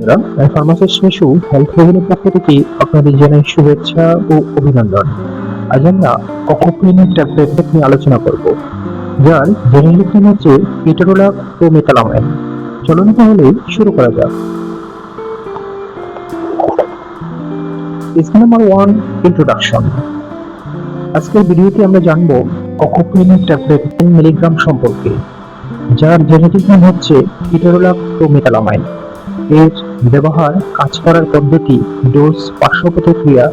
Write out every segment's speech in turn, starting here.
বন্ধুরা, pharmacist Mishu health হেভেনের পক্ষ থেকে আপনাদের জানাই শুভেচ্ছা ও অভিনন্দন। আজ আমরা অকুপেনিক ট্যাবলেট নিয়ে আলোচনা করব, যার জেনেরিক নাম হচ্ছে কেটোরোলাক ও মেথালামাইন। চলুন তাহলে শুরু করা যাক। Number 1, introduction. আজকের ভিডিওতে আমরা জানবো অকুপেনিক ট্যাবলেট 10 মিলিগ্রাম সম্পর্কে, যার জেনেরিক নাম হচ্ছে কেটোরোলাক ও মেথালামাইন। এর ব্যবহার, কাজ করার পদ্ধতি, ডোজ, পার্শ্ব প্রতিক্রিয়া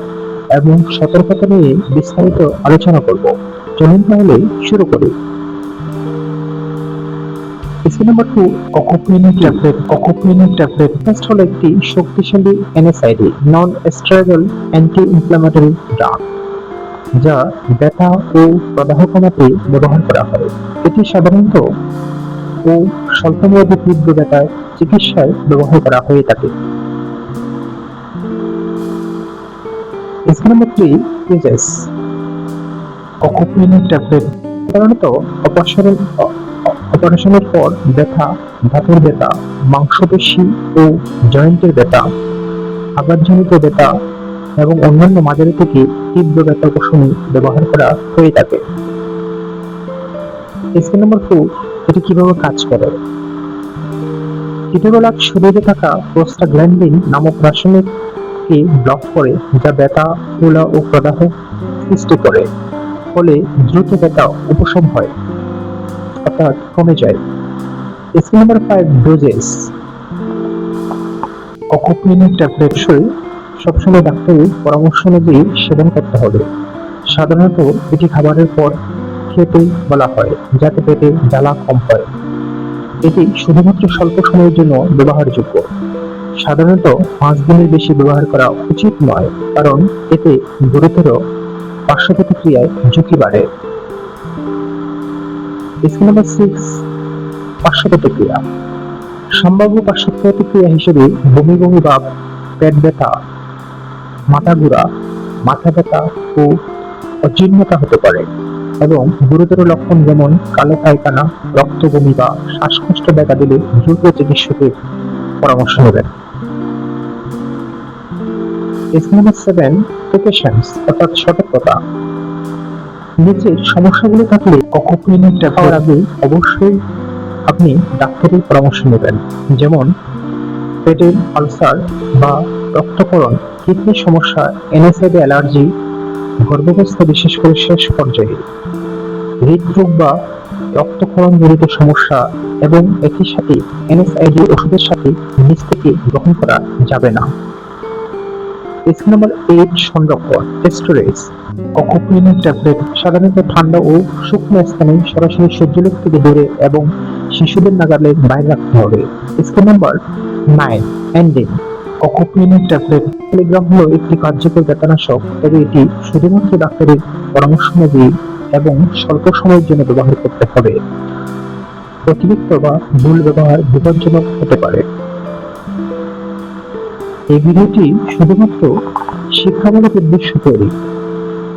এবং সতর্কতা নিয়ে বিস্তারিত আলোচনা করব। চলুন তাহলে শুরু করি। নাম্বার 2, অকুপেনিক ট্যাবলেট। অকুপেনিক ট্যাবলেট ফার্স্ট হলো একটি শক্তিশালী NSAID, non steroidal anti inflammatory drug, যা ব্যথা ও প্রদাহ কমাতে ব্যবহার করা হয়। এটি সাধারণত ও স্বল্পমেয়াদী তীব্র ব্যথার চিকিৎসায় ব্যবহার করা হয়ে থাকে। Number 3, uses. অকুপেনিক ট্যাবলেট সাধারণত অপারেশনের পর ব্যথা, ধাতুর ব্যথা, মাংসপেশি ও জয়েন্টের ব্যথা, আঘাতজনিত ব্যথা এবং অন্যান্য মাঝারি থেকে তীব্র ব্যথা উপশমে ব্যবহার করা হয়ে থাকে। নাম্বার 4, এটি কিভাবে কাজ করে। কেটোরোলাক শরীরে থাকা প্রোস্টাগ্ল্যান্ডিন নামক রাসায়নিককে ব্লক করে, যা ব্যথা, ফোলা ও প্রদাহ সৃষ্টি করে, ফলে দ্রুত ব্যথা উপশম হয় অর্থাৎ কমে যায়। Number 5, doses. অকুপেনিক ট্যাবলেট সবসময় ডাক্তারের পরামর্শ অনুযায়ী সেবন করতে হবে। সাধারণত এটি খাবারের পর খেতে বলা হয়, যাতে পেটে জ্বালা কম হয়। এটি শুধুমাত্র স্বল্প সময়ের জন্য ব্যবহারযোগ্য। সাধারণত 5 দিনের বেশি ব্যবহার করা উচিত নয়, কারণ এতে গুরুতর পার্শ্ব প্রতিক্রিয়ার ঝুঁকি বাড়ে। নাম্বার 6, পার্শ্ব প্রতিক্রিয়া। সম্ভাব্য পার্শ্ব প্রতিক্রিয়া হিসেবে বমি বমি ভাব, পেট ব্যথা, মাথা ঘোরা, মাথা ব্যথা ও অজীর্ণতা হতে পারে, এবং গুরুতর লক্ষণ যেমন কালো পায়খানা, রক্ত বমি বা শ্বাসকষ্ট দেখা দিলে দ্রুত চিকিৎসকের পরামর্শ নেবেন। নাম্বার 7, প্রিকশনস অর্থাৎ সতর্কতা। নিচের সমস্যাগুলো থাকলে অকুপেনিক ট্যাবলেট খাওয়ার আগে অবশ্যই আপনি ডাক্তারের পরামর্শ নেবেন, যেমন পেটের আলসার বা রক্তক্ষরণ, কিডনির সমস্যা, এনএসআইডি অ্যালার্জি, গর্ভাবস্থা বিশেষ করে শেষ পর্যায়ে, হৃদরোগ বা রক্তক্ষরণ জনিত সমস্যা, এবং একই সাথে এনএসআইডি ওষুধের সাথে নিজ থেকে গ্রহণ করা যাবে না। নাম্বার 8, সংরক্ষণ, স্টোরেজ। অকুপেনিক ট্যাবলেট সাধারণত ঠান্ডা ও শুকনো স্থানে সরাসরি সূর্যালোক থেকে দূরে এবং শিশুদের নাগালের বাইরে রাখতে হবে। Number 9, ending. অকুপেনিক ট্যাবলেট মিলিগ্রাম হলো একটি কার্যকর ব্যথানাশক, তবে এটি শুধুমাত্র ডাক্তারের পরামর্শ অনুযায়ী এবং স্বল্প সময়ের জন্য ব্যবহার করতে হবে। অতিরিক্ত বা ভুল ব্যবহার বিপজ্জনক হতে পারে। এই ভিডিওটি শুধুমাত্র শিক্ষামূলক উদ্দেশ্য তৈরি,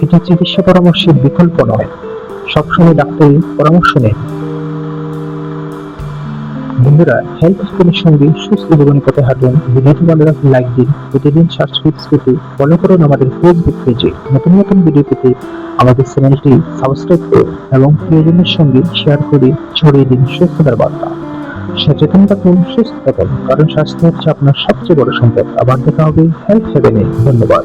এটি চিকিৎসা পরামর্শের বিকল্প নয়। সবসময় ডাক্তারের পরামর্শ নেন। বন্ধুরা, হেলথ স্কুলের সঙ্গে সুস্থ জীবন পথে হাঁটুন। ভিডিওটি ভালো লাগলে লাইক দিন। প্রতিদিন সার্চ টিপস পেতে ফলো করুন আমাদের ফেসবুক পেজে। নতুন নতুন ভিডিও পেতে আমাদের চ্যানেলটি সাবস্ক্রাইব করুন এবং প্রিয়জনের সঙ্গে শেয়ার করে ছড়িয়ে দিন সুস্থতার বার্তা। সচেতন থাকুন, সুস্থ থাকুন, কারণ স্বাস্থ্য হচ্ছে আপনার সবচেয়ে বড় সম্পদ। আবার দেখা হবে হেলথ হেভেনে। ধন্যবাদ।